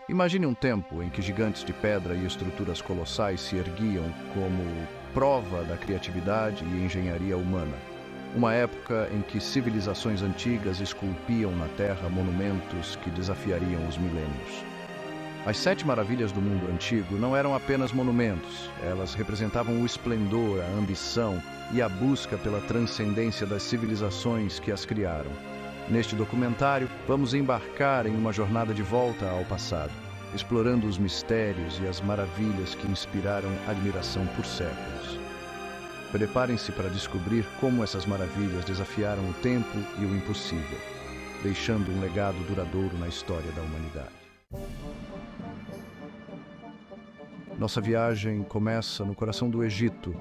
Imagine um tempo em que gigantes de pedra e estruturas colossais se erguiam como prova da criatividade e engenharia humana. Uma época em que civilizações antigas esculpiam na terra monumentos que desafiariam os milênios. As sete maravilhas do mundo antigo não eram apenas monumentos, elas representavam o esplendor, a ambição e a busca pela transcendência das civilizações que as criaram. Neste documentário, vamos embarcar em uma jornada de volta ao passado, explorando os mistérios e as maravilhas que inspiraram admiração por séculos. Preparem-se para descobrir como essas maravilhas desafiaram o tempo e o impossível, deixando um legado duradouro na história da humanidade. Nossa viagem começa no coração do Egito,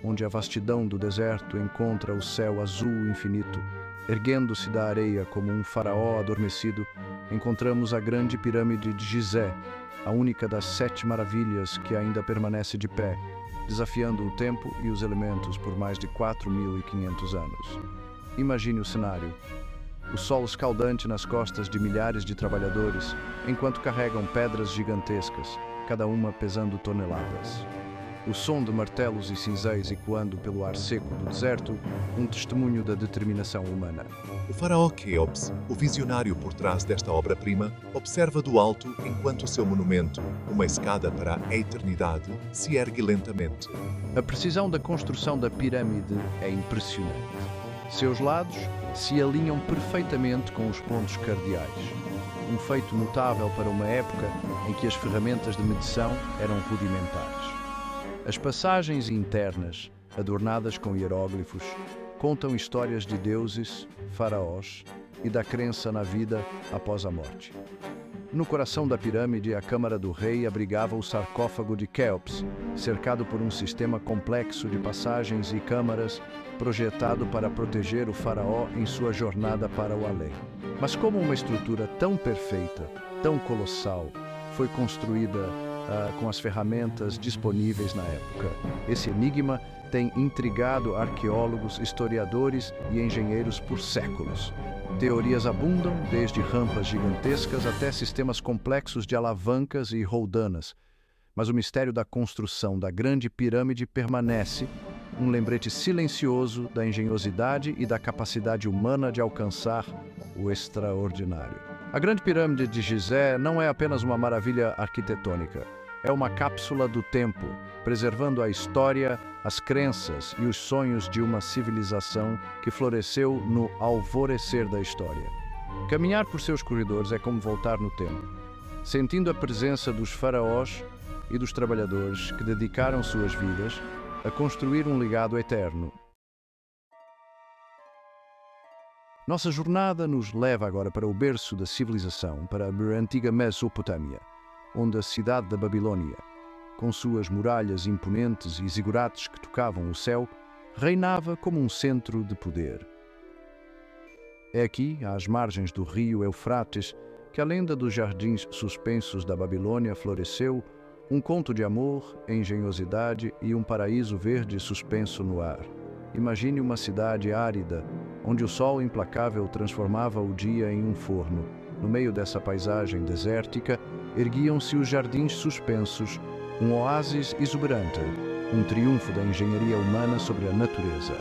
onde a vastidão do deserto encontra o céu azul infinito. Erguendo-se da areia como um faraó adormecido, encontramos a grande pirâmide de Gizé, a única das sete maravilhas que ainda permanece de pé, desafiando o tempo e os elementos por mais de 4.500 anos. Imagine o cenário. O sol escaldante nas costas de milhares de trabalhadores, enquanto carregam pedras gigantescas, cada uma pesando toneladas. O som de martelos e cinzéis ecoando pelo ar seco do deserto, um testemunho da determinação humana. O faraó Quéops, o visionário por trás desta obra-prima, observa do alto enquanto o seu monumento, uma escada para a eternidade, se ergue lentamente. A precisão da construção da pirâmide é impressionante. Seus lados se alinham perfeitamente com os pontos cardeais. Um feito notável para uma época em que as ferramentas de medição eram rudimentares. As passagens internas, adornadas com hieróglifos, contam histórias de deuses, faraós e da crença na vida após a morte. No coração da pirâmide, a câmara do rei abrigava o sarcófago de Quéops, cercado por um sistema complexo de passagens e câmaras, projetado para proteger o faraó em sua jornada para o além. Mas como uma estrutura tão perfeita, tão colossal, foi construída com as ferramentas disponíveis na época? Esse enigma tem intrigado arqueólogos, historiadores e engenheiros por séculos. Teorias abundam, desde rampas gigantescas até sistemas complexos de alavancas e roldanas. Mas o mistério da construção da Grande Pirâmide permanece, um lembrete silencioso da engenhosidade e da capacidade humana de alcançar o extraordinário. A Grande Pirâmide de Gizé não é apenas uma maravilha arquitetônica. É uma cápsula do tempo, preservando a história, as crenças e os sonhos de uma civilização que floresceu no alvorecer da história. Caminhar por seus corredores é como voltar no tempo, sentindo a presença dos faraós e dos trabalhadores que dedicaram suas vidas a construir um legado eterno. Nossa jornada nos leva agora para o berço da civilização, para a antiga Mesopotâmia, onde a cidade da Babilônia, com suas muralhas imponentes e zigurates que tocavam o céu, reinava como um centro de poder. É aqui, às margens do rio Eufrates, que a lenda dos jardins suspensos da Babilônia floresceu, um conto de amor, engenhosidade e um paraíso verde suspenso no ar. Imagine uma cidade árida, onde o sol implacável transformava o dia em um forno. No meio dessa paisagem desértica, erguiam-se os jardins suspensos, um oásis exuberante, um triunfo da engenharia humana sobre a natureza.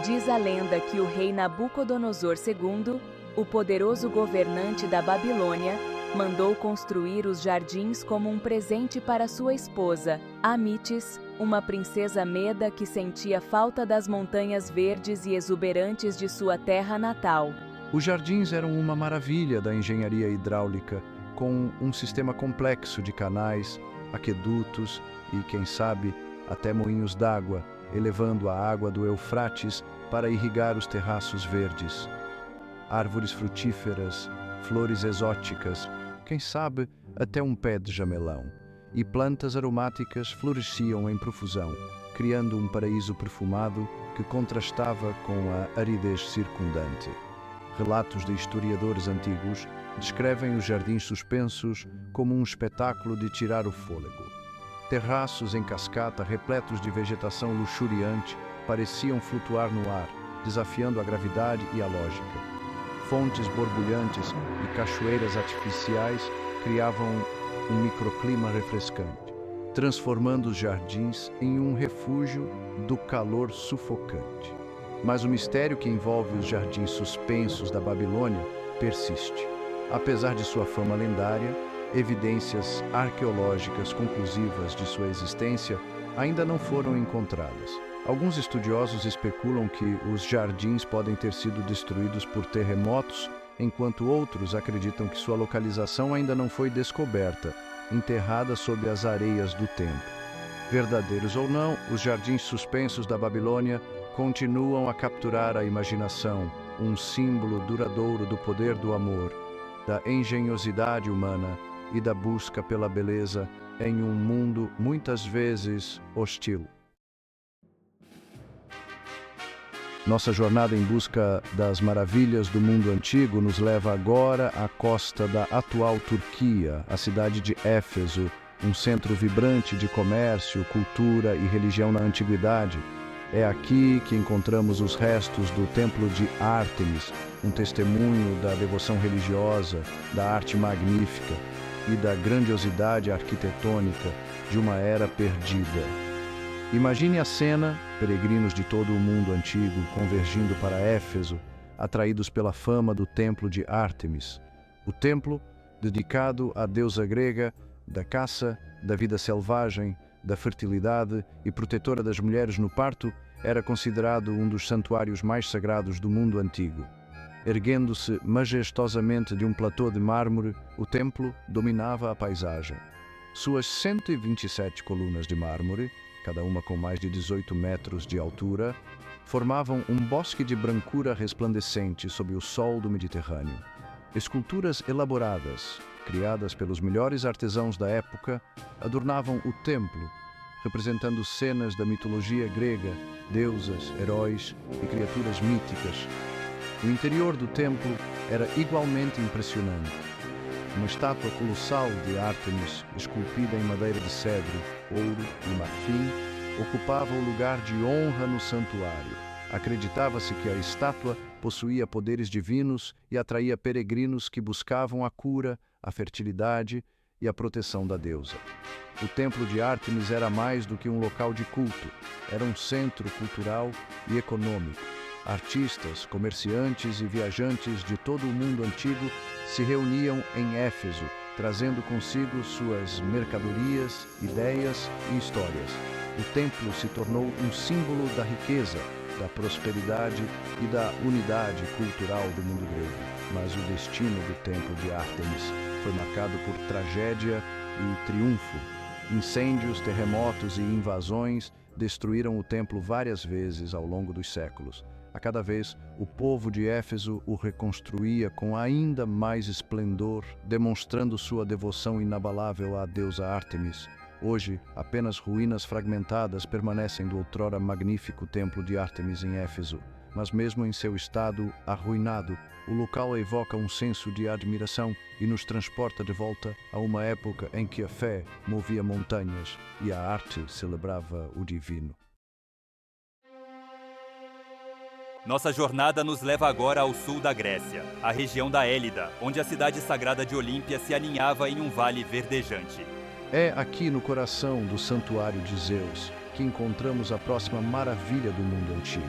Diz a lenda que o rei Nabucodonosor II, o poderoso governante da Babilônia, mandou construir os jardins como um presente para sua esposa, Amitis, uma princesa meda que sentia falta das montanhas verdes e exuberantes de sua terra natal. Os jardins eram uma maravilha da engenharia hidráulica, com um sistema complexo de canais, aquedutos e, quem sabe, até moinhos d'água, elevando a água do Eufrates para irrigar os terraços verdes. Árvores frutíferas, flores exóticas, quem sabe até um pé de jamelão, e plantas aromáticas floresciam em profusão, criando um paraíso perfumado que contrastava com a aridez circundante. Relatos de historiadores antigos descrevem os jardins suspensos como um espetáculo de tirar o fôlego. Terraços em cascata repletos de vegetação luxuriante pareciam flutuar no ar, desafiando a gravidade e a lógica. Fontes borbulhantes e cachoeiras artificiais criavam um microclima refrescante, transformando os jardins em um refúgio do calor sufocante. Mas o mistério que envolve os jardins suspensos da Babilônia persiste. Apesar de sua fama lendária, evidências arqueológicas conclusivas de sua existência ainda não foram encontradas. Alguns estudiosos especulam que os jardins podem ter sido destruídos por terremotos, enquanto outros acreditam que sua localização ainda não foi descoberta, enterrada sob as areias do tempo. Verdadeiros ou não, os jardins suspensos da Babilônia continuam a capturar a imaginação, um símbolo duradouro do poder do amor, da engenhosidade humana e da busca pela beleza em um mundo muitas vezes hostil. Nossa jornada em busca das maravilhas do mundo antigo nos leva agora à costa da atual Turquia, a cidade de Éfeso, um centro vibrante de comércio, cultura e religião na antiguidade. É aqui que encontramos os restos do Templo de Ártemis, um testemunho da devoção religiosa, da arte magnífica e da grandiosidade arquitetônica de uma era perdida. Imagine a cena, peregrinos de todo o mundo antigo convergindo para Éfeso, atraídos pela fama do Templo de Ártemis. O templo, dedicado à deusa grega da caça, da vida selvagem, da fertilidade e protetora das mulheres no parto, era considerado um dos santuários mais sagrados do mundo antigo. Erguendo-se majestosamente de um platô de mármore, o templo dominava a paisagem. Suas 127 colunas de mármore, cada uma com mais de 18 metros de altura, formavam um bosque de brancura resplandecente sob o sol do Mediterrâneo. Esculturas elaboradas, criadas pelos melhores artesãos da época, adornavam o templo, representando cenas da mitologia grega, deusas, heróis e criaturas míticas. O interior do templo era igualmente impressionante. Uma estátua colossal de Ártemis, esculpida em madeira de cedro, ouro e marfim, ocupava o lugar de honra no santuário. Acreditava-se que a estátua possuía poderes divinos e atraía peregrinos que buscavam a cura, a fertilidade e a proteção da deusa. O templo de Ártemis era mais do que um local de culto, era um centro cultural e econômico. Artistas, comerciantes e viajantes de todo o mundo antigo se reuniam em Éfeso, trazendo consigo suas mercadorias, ideias e histórias. O templo se tornou um símbolo da riqueza, da prosperidade e da unidade cultural do mundo grego. Mas o destino do templo de Ártemis foi marcado por tragédia e triunfo. Incêndios, terremotos e invasões destruíram o templo várias vezes ao longo dos séculos. A cada vez, o povo de Éfeso o reconstruía com ainda mais esplendor, demonstrando sua devoção inabalável à deusa Ártemis. Hoje, apenas ruínas fragmentadas permanecem do outrora magnífico templo de Ártemis em Éfeso. Mas mesmo em seu estado arruinado, o local evoca um senso de admiração e nos transporta de volta a uma época em que a fé movia montanhas e a arte celebrava o divino. Nossa jornada nos leva agora ao sul da Grécia, a região da Élida, onde a cidade sagrada de Olímpia se aninhava em um vale verdejante. É aqui no coração do santuário de Zeus que encontramos a próxima maravilha do mundo antigo,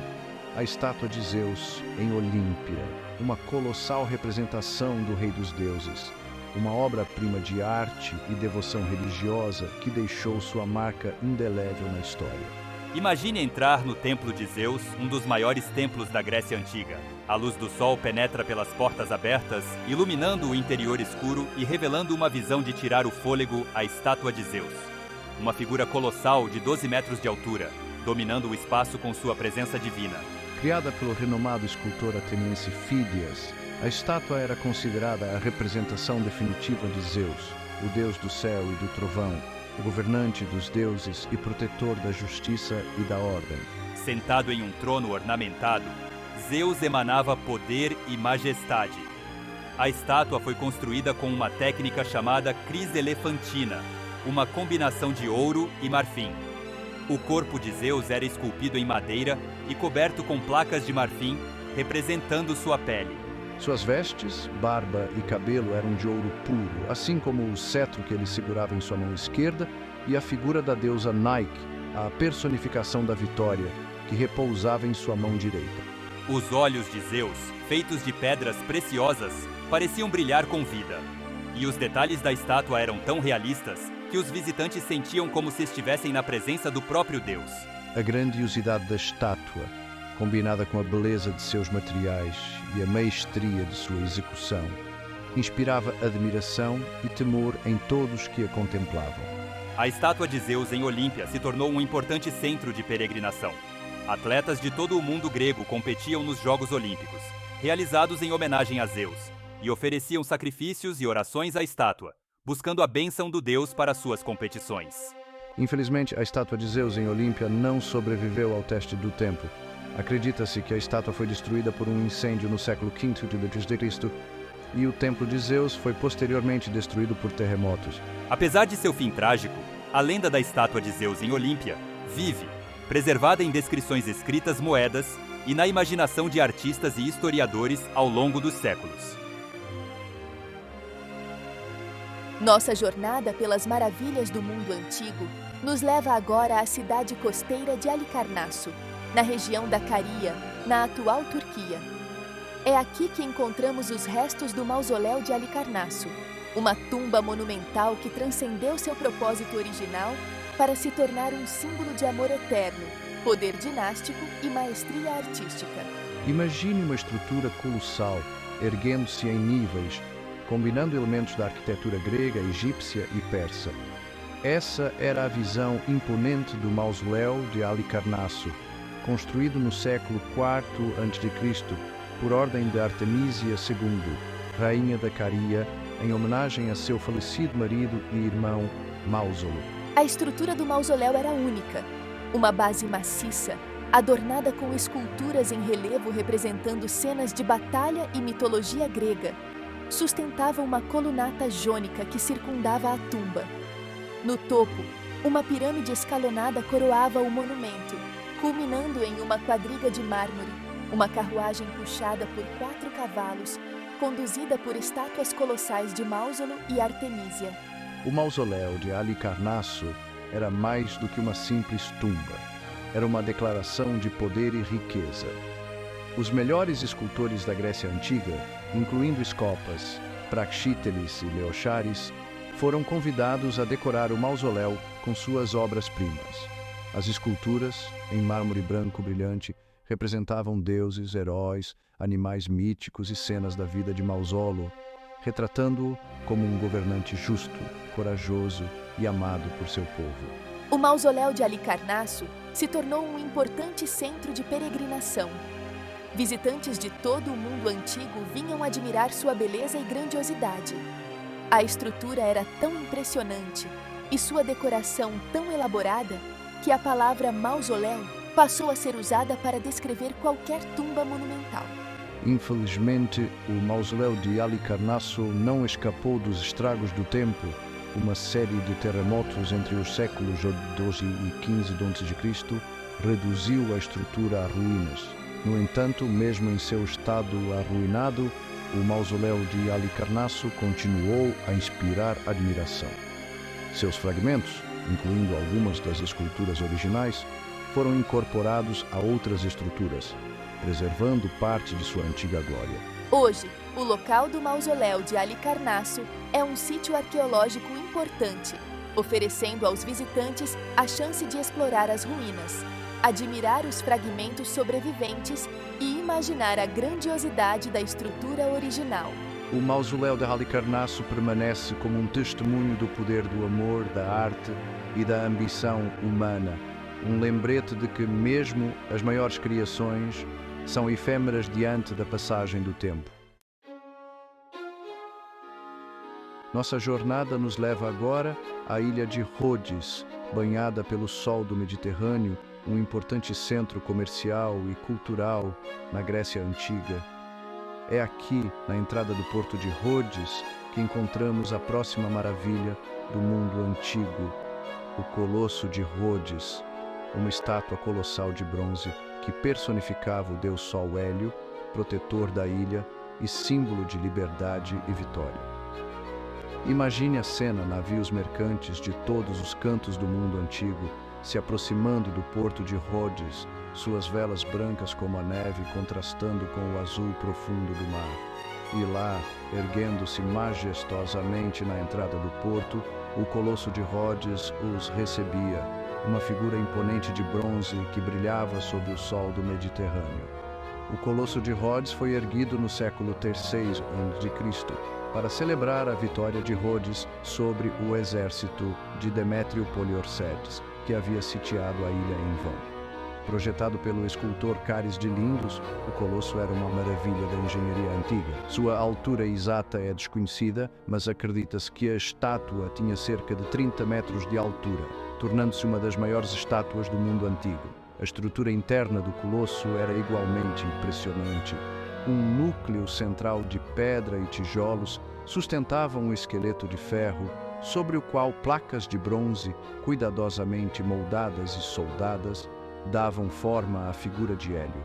a estátua de Zeus em Olímpia, uma colossal representação do rei dos deuses, uma obra-prima de arte e devoção religiosa que deixou sua marca indelével na história. Imagine entrar no Templo de Zeus, um dos maiores templos da Grécia Antiga. A luz do sol penetra pelas portas abertas, iluminando o interior escuro e revelando uma visão de tirar o fôlego à estátua de Zeus. Uma figura colossal de 12 metros de altura, dominando o espaço com sua presença divina. Criada pelo renomado escultor ateniense Fídias, a estátua era considerada a representação definitiva de Zeus, o deus do céu e do trovão, o governante dos deuses e protetor da justiça e da ordem. Sentado em um trono ornamentado, Zeus emanava poder e majestade. A estátua foi construída com uma técnica chamada criselefantina, uma combinação de ouro e marfim. O corpo de Zeus era esculpido em madeira e coberto com placas de marfim, representando sua pele. Suas vestes, barba e cabelo eram de ouro puro, assim como o cetro que ele segurava em sua mão esquerda e a figura da deusa Nike, a personificação da vitória, que repousava em sua mão direita. Os olhos de Zeus, feitos de pedras preciosas, pareciam brilhar com vida. E os detalhes da estátua eram tão realistas que os visitantes sentiam como se estivessem na presença do próprio Deus. A grandiosidade da estátua, combinada com a beleza de seus materiais e a maestria de sua execução, inspirava admiração e temor em todos que a contemplavam. A estátua de Zeus em Olímpia se tornou um importante centro de peregrinação. Atletas de todo o mundo grego competiam nos Jogos Olímpicos, realizados em homenagem a Zeus, e ofereciam sacrifícios e orações à estátua, buscando a bênção do deus para suas competições. Infelizmente, a estátua de Zeus em Olímpia não sobreviveu ao teste do tempo. Acredita-se que a estátua foi destruída por um incêndio no século V d.C. e o templo de Zeus foi posteriormente destruído por terremotos. Apesar de seu fim trágico, a lenda da estátua de Zeus em Olímpia vive, preservada em descrições escritas, moedas e na imaginação de artistas e historiadores ao longo dos séculos. Nossa jornada pelas maravilhas do mundo antigo nos leva agora à cidade costeira de Halicarnasso, na região da Caria, na atual Turquia. É aqui que encontramos os restos do mausoléu de Halicarnasso, uma tumba monumental que transcendeu seu propósito original para se tornar um símbolo de amor eterno, poder dinástico e maestria artística. Imagine uma estrutura colossal, erguendo-se em níveis, combinando elementos da arquitetura grega, egípcia e persa. Essa era a visão imponente do mausoléu de Halicarnasso, construído no século IV a.C., por ordem de Artemísia II, rainha da Caria, em homenagem a seu falecido marido e irmão Mausolo. A estrutura do mausoléu era única, uma base maciça, adornada com esculturas em relevo representando cenas de batalha e mitologia grega. Sustentava uma colunata jônica que circundava a tumba. No topo, uma pirâmide escalonada coroava o monumento, culminando em uma quadriga de mármore, uma carruagem puxada por 4 cavalos, conduzida por estátuas colossais de Mausolo e Artemísia. O mausoléu de Halicarnasso era mais do que uma simples tumba. Era uma declaração de poder e riqueza. Os melhores escultores da Grécia Antiga, incluindo Scopas, Praxíteles e Leochares, foram convidados a decorar o mausoléu com suas obras-primas. As esculturas, em mármore branco brilhante, representavam deuses, heróis, animais míticos e cenas da vida de Mausolo, retratando-o como um governante justo, corajoso e amado por seu povo. O mausoléu de Halicarnasso se tornou um importante centro de peregrinação. Visitantes de todo o mundo antigo vinham admirar sua beleza e grandiosidade. A estrutura era tão impressionante e sua decoração tão elaborada que a palavra mausoléu passou a ser usada para descrever qualquer tumba monumental. Infelizmente, o mausoléu de Halicarnasso não escapou dos estragos do tempo. Uma série de terremotos entre os séculos XII e XV d.C. reduziu a estrutura a ruínas. No entanto, mesmo em seu estado arruinado, o mausoléu de Halicarnasso continuou a inspirar admiração. Seus fragmentos, incluindo algumas das esculturas originais, foram incorporados a outras estruturas, preservando parte de sua antiga glória. Hoje, o local do mausoléu de Halicarnasso é um sítio arqueológico importante, oferecendo aos visitantes a chance de explorar as ruínas, admirar os fragmentos sobreviventes e imaginar a grandiosidade da estrutura original. O mausoléu de Halicarnasso permanece como um testemunho do poder do amor, da arte e da ambição humana, um lembrete de que mesmo as maiores criações são efêmeras diante da passagem do tempo. Nossa jornada nos leva agora à ilha de Rhodes, banhada pelo sol do Mediterrâneo, um importante centro comercial e cultural na Grécia Antiga. É aqui, na entrada do porto de Rhodes, que encontramos a próxima maravilha do mundo antigo, o Colosso de Rhodes, uma estátua colossal de bronze que personificava o deus Sol Hélio, protetor da ilha e símbolo de liberdade e vitória. Imagine a cena: navios mercantes de todos os cantos do mundo antigo se aproximando do porto de Rhodes, suas velas brancas como a neve contrastando com o azul profundo do mar. E lá, erguendo-se majestosamente na entrada do porto, o Colosso de Rhodes os recebia, uma figura imponente de bronze que brilhava sob o sol do Mediterrâneo. O Colosso de Rhodes foi erguido no século III a.C. para celebrar a vitória de Rhodes sobre o exército de Demétrio Poliorcetes, que havia sitiado a ilha em vão. Projetado pelo escultor Caris de Lindos, o colosso era uma maravilha da engenharia antiga. Sua altura exata é desconhecida, mas acredita-se que a estátua tinha cerca de 30 metros de altura, tornando-se uma das maiores estátuas do mundo antigo. A estrutura interna do colosso era igualmente impressionante. Um núcleo central de pedra e tijolos sustentava um esqueleto de ferro, sobre o qual placas de bronze, cuidadosamente moldadas e soldadas, davam forma à figura de Hélio.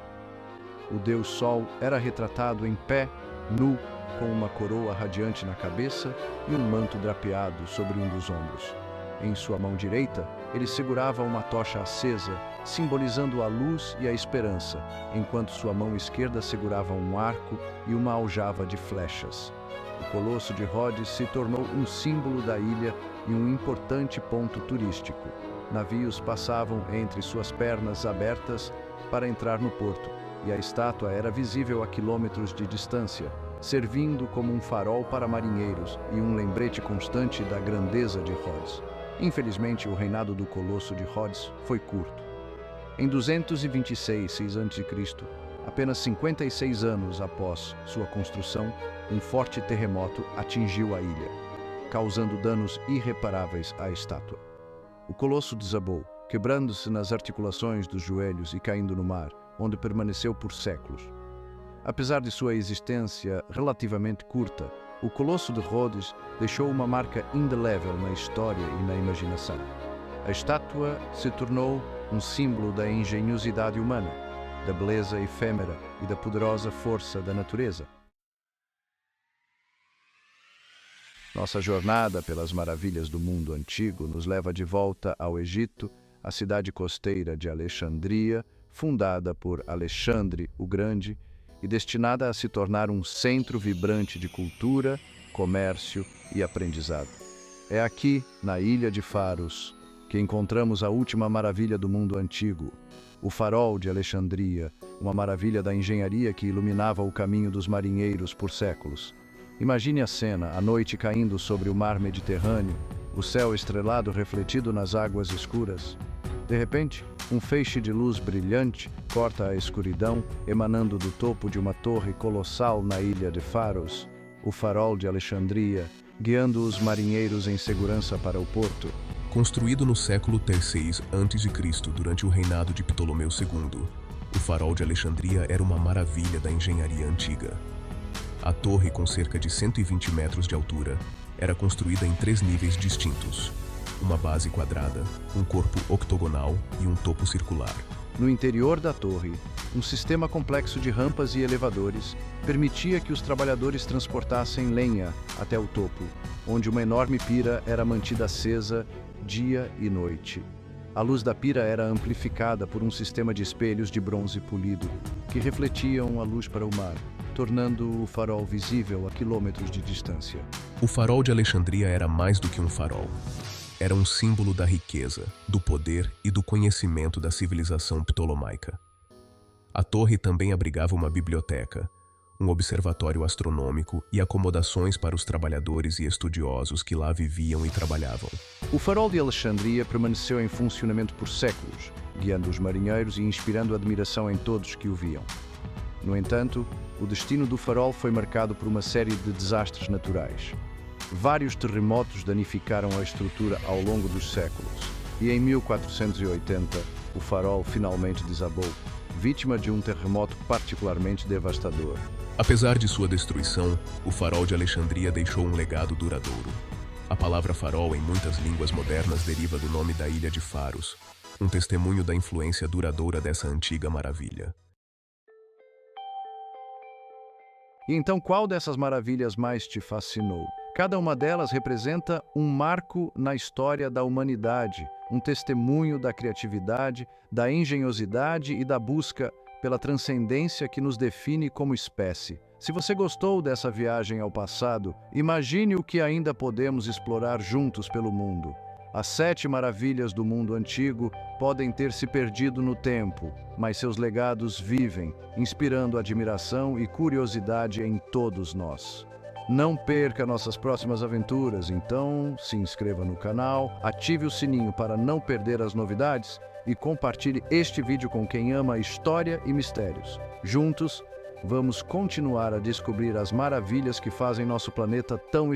O deus Sol era retratado em pé, nu, com uma coroa radiante na cabeça e um manto drapeado sobre um dos ombros. Em sua mão direita, ele segurava uma tocha acesa, simbolizando a luz e a esperança, enquanto sua mão esquerda segurava um arco e uma aljava de flechas. O Colosso de Rhodes se tornou um símbolo da ilha e um importante ponto turístico. Navios passavam entre suas pernas abertas para entrar no porto, e a estátua era visível a quilômetros de distância, servindo como um farol para marinheiros e um lembrete constante da grandeza de Rhodes. Infelizmente, o reinado do Colosso de Rhodes foi curto. Em 226 a.C., apenas 56 anos após sua construção, um forte terremoto atingiu a ilha, causando danos irreparáveis à estátua. O colosso desabou, quebrando-se nas articulações dos joelhos e caindo no mar, onde permaneceu por séculos. Apesar de sua existência relativamente curta, o Colosso de Rhodes deixou uma marca indelével na história e na imaginação. A estátua se tornou um símbolo da engenhosidade humana, da beleza efêmera e da poderosa força da natureza. Nossa jornada pelas maravilhas do mundo antigo nos leva de volta ao Egito, a cidade costeira de Alexandria, fundada por Alexandre o Grande e destinada a se tornar um centro vibrante de cultura, comércio e aprendizado. É aqui, na Ilha de Faros, que encontramos a última maravilha do mundo antigo, o Farol de Alexandria, uma maravilha da engenharia que iluminava o caminho dos marinheiros por séculos. Imagine a cena, a noite caindo sobre o mar Mediterrâneo, o céu estrelado refletido nas águas escuras. De repente, um feixe de luz brilhante corta a escuridão, emanando do topo de uma torre colossal na ilha de Faros, o Farol de Alexandria, guiando os marinheiros em segurança para o porto. Construído no século III a.C., durante o reinado de Ptolomeu II, o Farol de Alexandria era uma maravilha da engenharia antiga. A torre, com cerca de 120 metros de altura, era construída em 3 níveis distintos: uma base quadrada, um corpo octogonal e um topo circular. No interior da torre, um sistema complexo de rampas e elevadores permitia que os trabalhadores transportassem lenha até o topo, onde uma enorme pira era mantida acesa dia e noite. A luz da pira era amplificada por um sistema de espelhos de bronze polido, que refletiam a luz para o mar, tornando o farol visível a quilômetros de distância. O Farol de Alexandria era mais do que um farol. Era um símbolo da riqueza, do poder e do conhecimento da civilização ptolomaica. A torre também abrigava uma biblioteca, um observatório astronômico e acomodações para os trabalhadores e estudiosos que lá viviam e trabalhavam. O Farol de Alexandria permaneceu em funcionamento por séculos, guiando os marinheiros e inspirando admiração em todos que o viam. No entanto, o destino do farol foi marcado por uma série de desastres naturais. Vários terremotos danificaram a estrutura ao longo dos séculos, e em 1480 o farol finalmente desabou, vítima de um terremoto particularmente devastador. Apesar de sua destruição, o Farol de Alexandria deixou um legado duradouro. A palavra farol em muitas línguas modernas deriva do nome da ilha de Faros, um testemunho da influência duradoura dessa antiga maravilha. E então, qual dessas maravilhas mais te fascinou? Cada uma delas representa um marco na história da humanidade, um testemunho da criatividade, da engenhosidade e da busca pela transcendência que nos define como espécie. Se você gostou dessa viagem ao passado, imagine o que ainda podemos explorar juntos pelo mundo. As 7 maravilhas do mundo antigo podem ter se perdido no tempo, mas seus legados vivem, inspirando admiração e curiosidade em todos nós. Não perca nossas próximas aventuras, então se inscreva no canal, ative o sininho para não perder as novidades e compartilhe este vídeo com quem ama história e mistérios. Juntos, vamos continuar a descobrir as maravilhas que fazem nosso planeta tão